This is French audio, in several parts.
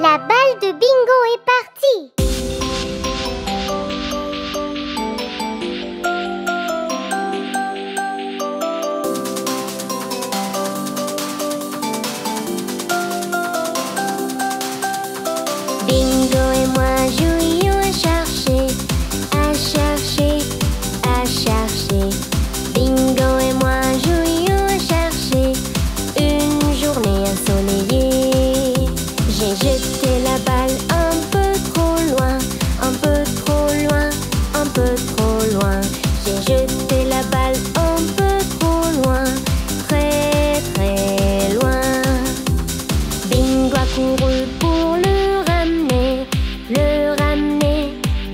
La balle de bingo est partie. Bingo et moi jouions à chercher, à chercher, à chercher. Bingo et moi jouions à chercher une journée ensoleillée. J'ai jeté la balle un peu trop loin, un peu trop loin, un peu trop loin. J'ai jeté la balle un peu trop loin, très très loin. Bingo a couru pour le ramener, le ramener,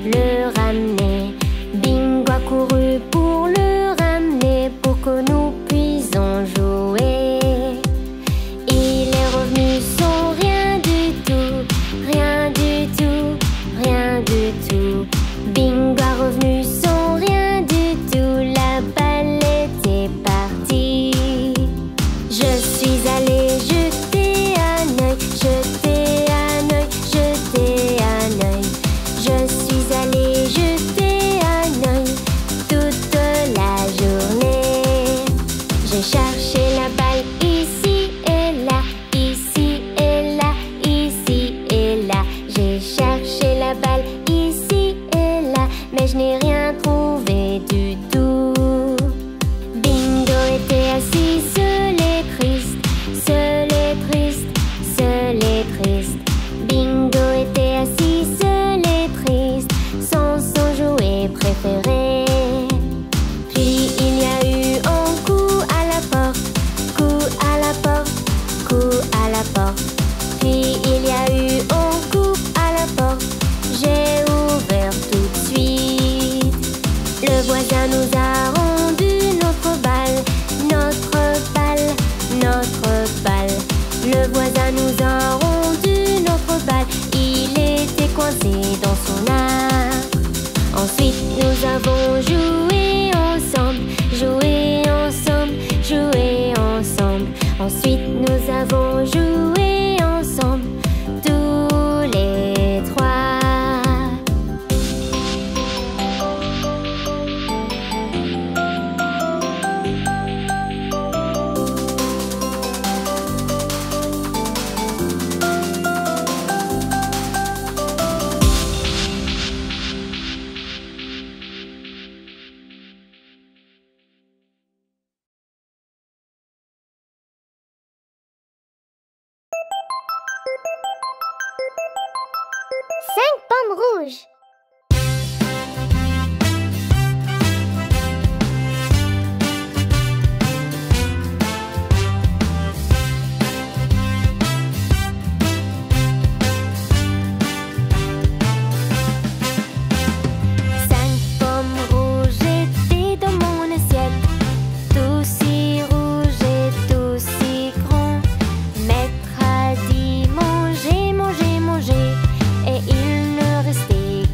le ramener. Bingo a couru pour le ramener pour que nous puissions jouer. Il est revenu sans rien du tout, rien du tout, rien du tout. Bingo est revenu sans rien du tout, la balle était partie. Je suis allée jeter un œil, jeter un œil, jeter un œil. Je suis allée jeter un œil toute la journée. J'ai cherché la balle ici et là, ici et là, ici et là. J'ai cherché la balle ici et là, mais je n'ai rien trouvé du tout. Bingo était assis seul et triste, seul et triste, seul et triste. Bingo était assis seul et triste, sans son jouet préféré. Puis il y a eu un coup à la porte, coup à la porte, coup à la porte. Puis il y a eu un coup à la porte, j'ai ouvert tout de suite. Le voisin nous a rendu notre balle, notre balle, notre balle. Le voisin nous a rendu notre balle, il était coincé dans son arbre. Ensuite nous avons joué ensemble, joué ensemble, joué ensemble. Ensuite nous avons joué ensemble, tous les trois. Cinq pommes rouges. Cinq pommes rouges étaient dans mon assiette, tout si rouge et tout si grand. Maître a dit manger, manger, manger, et il ne restait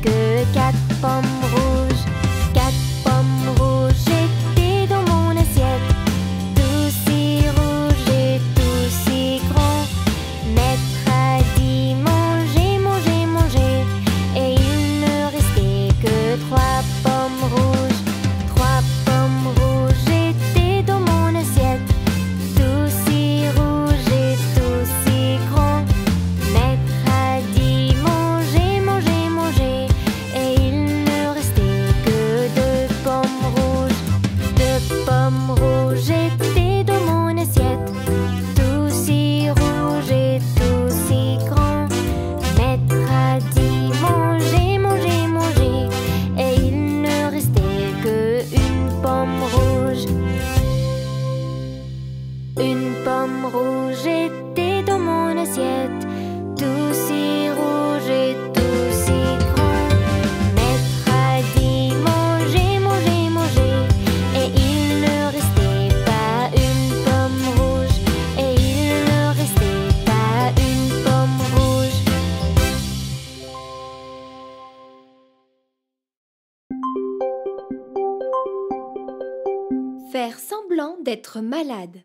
Faire semblant d'être malade.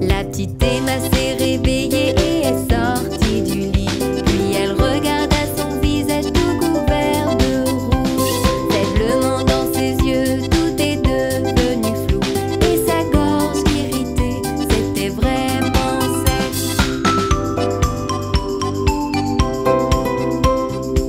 La petite Emma s'est réveillée et est sortie du lit. Puis elle regarda son visage tout couvert de rouge. Faiblement dans ses yeux, tout est devenu flou. Et sa gorge irritée, c'était vraiment sec.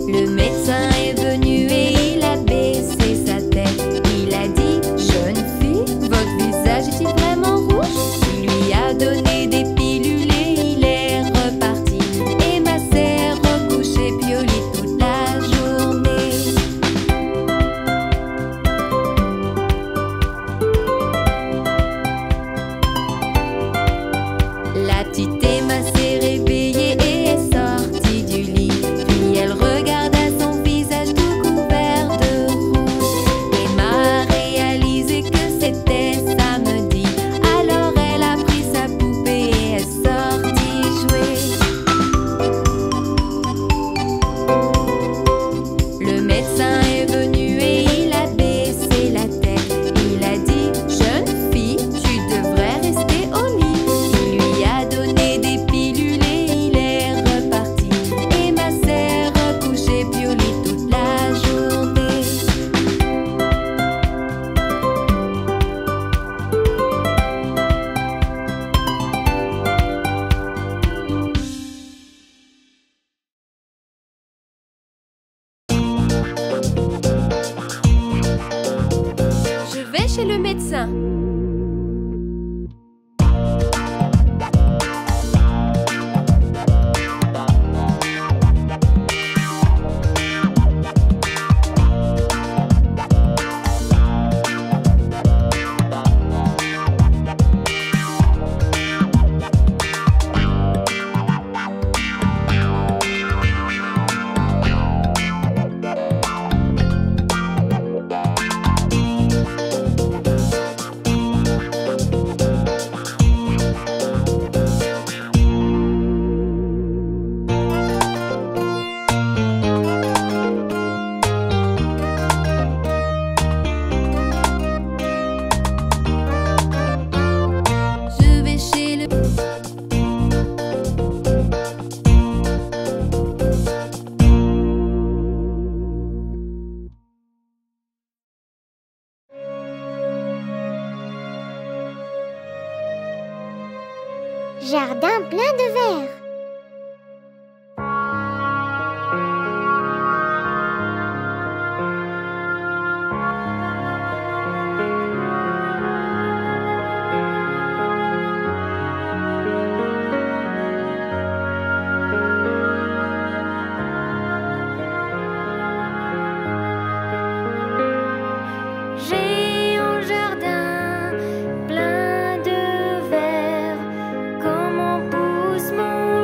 Le médecin est venu et il a baissé sa tête. Il a dit: jeune fille, votre visage est-il vraiment rouge? Il lui a donné des pilules et il est reparti. Emma s'est recouchée puis au lit toute la journée. La petite Emma s'est réveillée et est sortie du lit. Puis elle regarda son visage tout couvert de rouge. Emma a réalisé que c'était samedi. Alors elle a pris sa poupée et est sortie jouer. Le médecin est venu et il a baissé la tête. Il a dit: jeune fille, tu devrais rester au lit. Il lui a donné des pilules et il est reparti. Emma s'est recouchée puis au lit toute la journée. Je vais chez le médecin. Je vais chez le... Jardin plein de verre. J'ai un jardin plein de verre. Comment pousse mon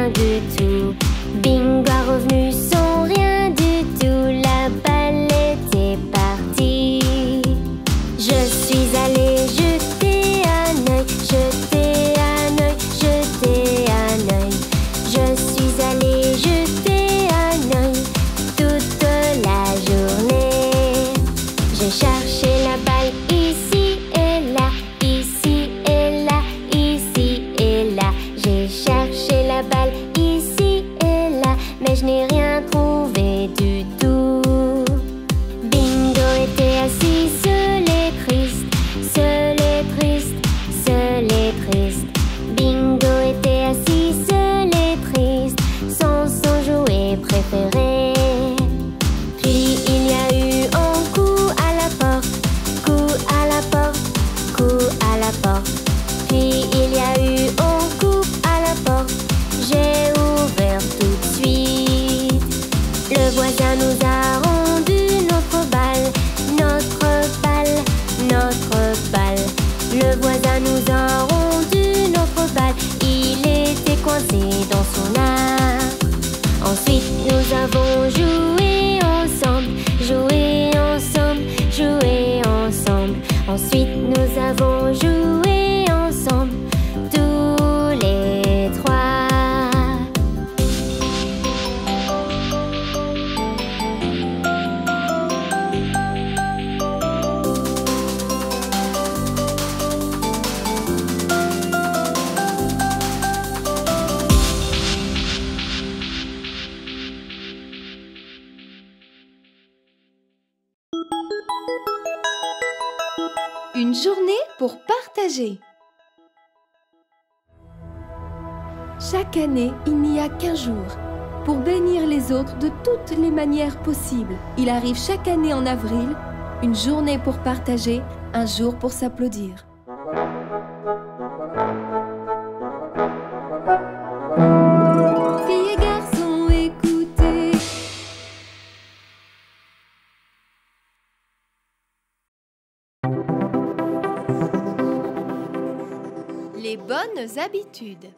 rien du tout. Bingo a revenu sans rien du tout. La balle était partie. Je suis allée jeter un œil, jeter un œil, jeter un œil. Je suis allée jeter un œil toute la journée. J'ai cherché la balle ici et là, ici et là, ici et là. J'ai cherché la balle ici et là, mais je n'ai rien trouvé du tout. Bingo était assis seul et triste, seul et triste, seul et triste. Bingo était assis seul et triste, sans son jouet préféré. Puis il y a eu un coup à la porte, coup à la porte, coup à la porte. Puis il y a eu un coup à la porte, j'ai ouvert tout de suite. Le voisin nous a rendu notre balle, notre balle, notre balle. Le voisin nous a rendu notre balle, il était coincé dans son arbre. Ensuite nous avons joué ensemble, joué ensemble, joué ensemble. Ensuite nous avons joué ensemble, tous les trois. Une journée pour partager. Chaque année, il n'y a qu'un jour pour bénir les autres de toutes les manières possibles. Il arrive chaque année en avril, une journée pour partager, un jour pour s'applaudir. Filles et garçons, écoutez. Les bonnes habitudes.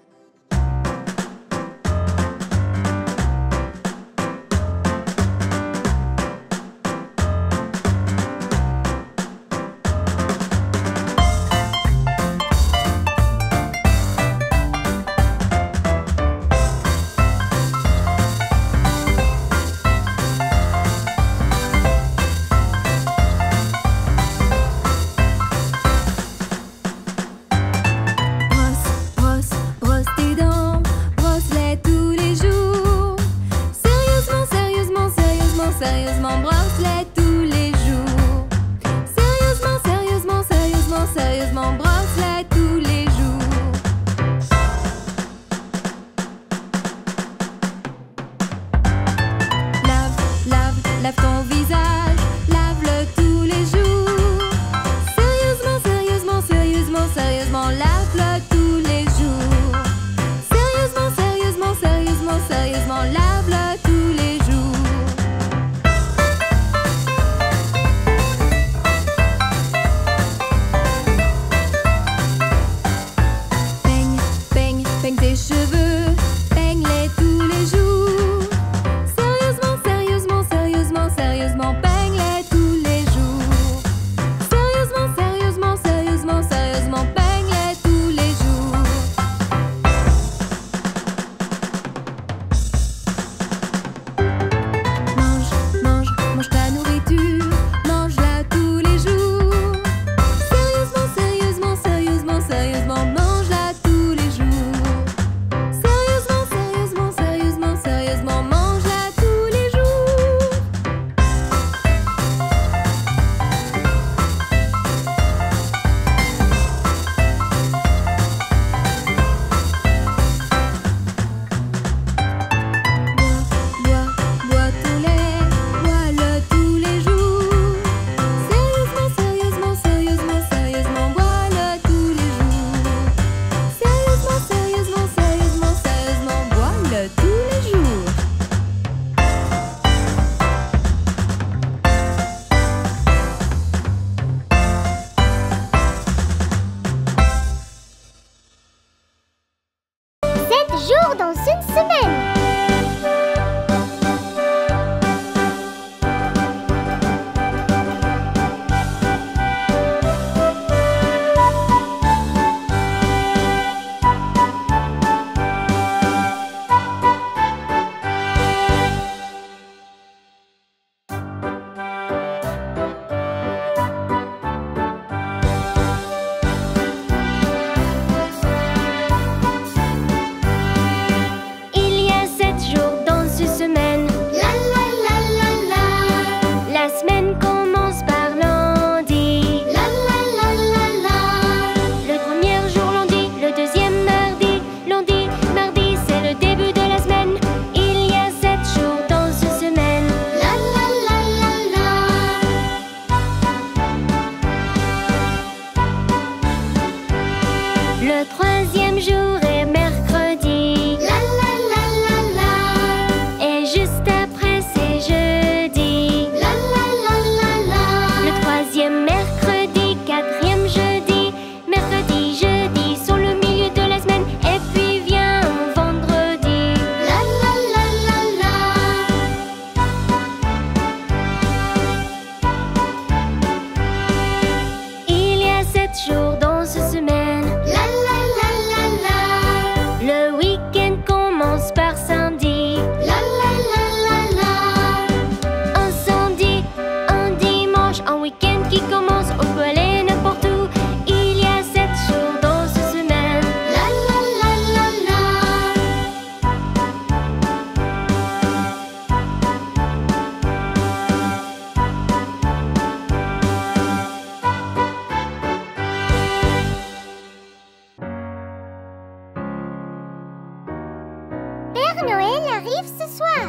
arrive ce soir?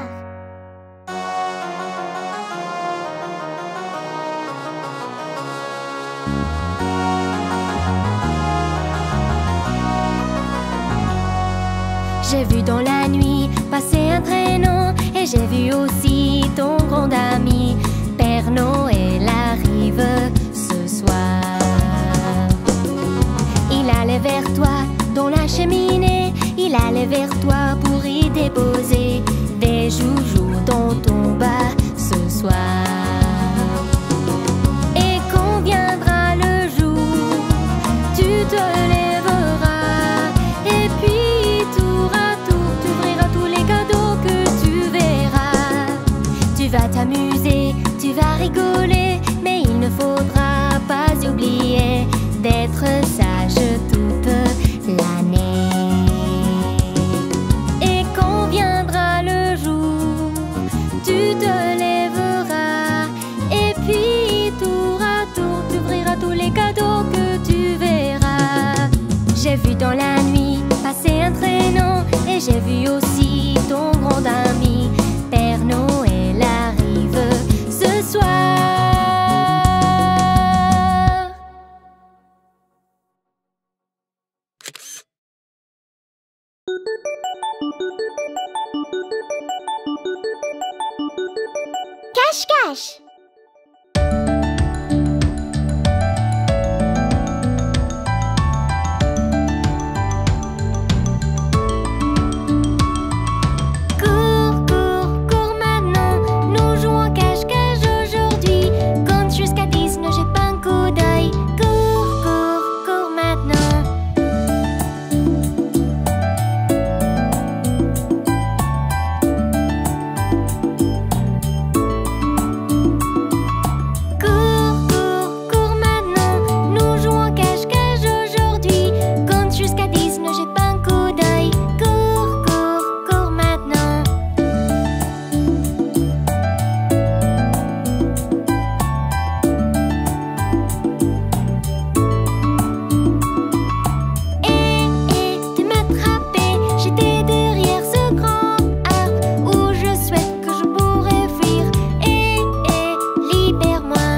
J'ai vu dans la nuit passer un traîneau et j'ai vu aussi ton grand ami. Père Noël arrive ce soir. Il allait vers toi dans la cheminée, il allait vers toi pour y déposer des joujoux dans ton bas ce soir. Et quand viendra le jour, tu te lèveras et puis tour à tour, tu ouvriras tous les cadeaux que tu verras. Tu vas t'amuser, tu vas rigoler, mais il ne faudra pas oublier d'être sage toute l'année. Et quand viendra le jour, tu te lèveras et puis tour à tour, tu ouvriras tous les cadeaux que tu verras. J'ai vu dans la nuit passer un traîneau et j'ai vu aussi ton grand ami. Père Noël arrive ce soir. Cache-cache. Cours, cours, cours maintenant. Nous jouons au cache-cache aujourd'hui. Compte jusqu'à 10, ne jette pas un coup d'œil. Cours, cours, cours maintenant. Cours, cours, cours maintenant. Nous jouons au cache-cache aujourd'hui. Compte jusqu'à 10, ne jette pas un coup d'œil. Cours, cours, cours maintenant. Tu m'attrapais, j'étais derrière ce grand arbre où je souhaite que je pourrais fuir. Libère-moi.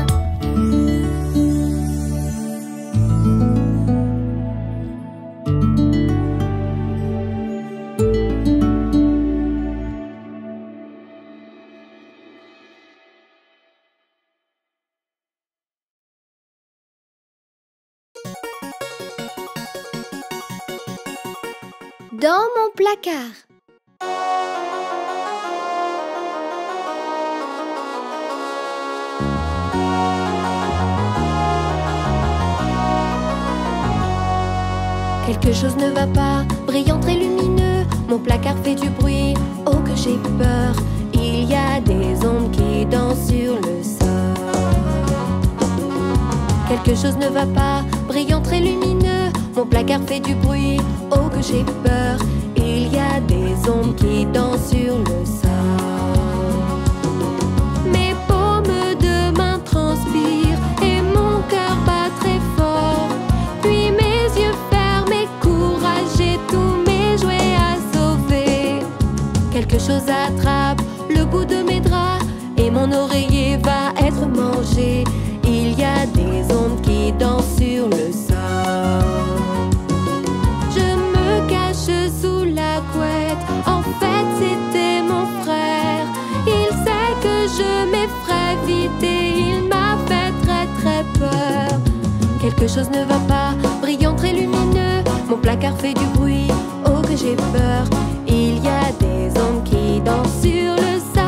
Dans mon placard. Quelque chose ne va pas, brillant très lumineux. Mon placard fait du bruit, oh que j'ai peur. Il y a des ombres qui dansent sur le sol. Quelque chose ne va pas, brillant très lumineux. Mon placard fait du bruit, oh que j'ai peur. Il y a des ombres qui dansent sur le sol. Mes paumes de main transpirent et mon cœur bat très fort. Puis mes yeux fermés, courage et tous mes jouets à sauver. Quelque chose attrape le bout de mes draps et mon oreiller va être mangé. Il y a des ondes qui dansent sur le sol. Je me cache sous la couette, en fait c'était mon frère. Il sait que je m'effraie vite et il m'a fait très très peur. Quelque chose ne va pas, brillant très lumineux. Mon placard fait du bruit, oh que j'ai peur. Il y a des ondes qui dansent sur le sol.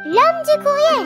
L'homme du courrier.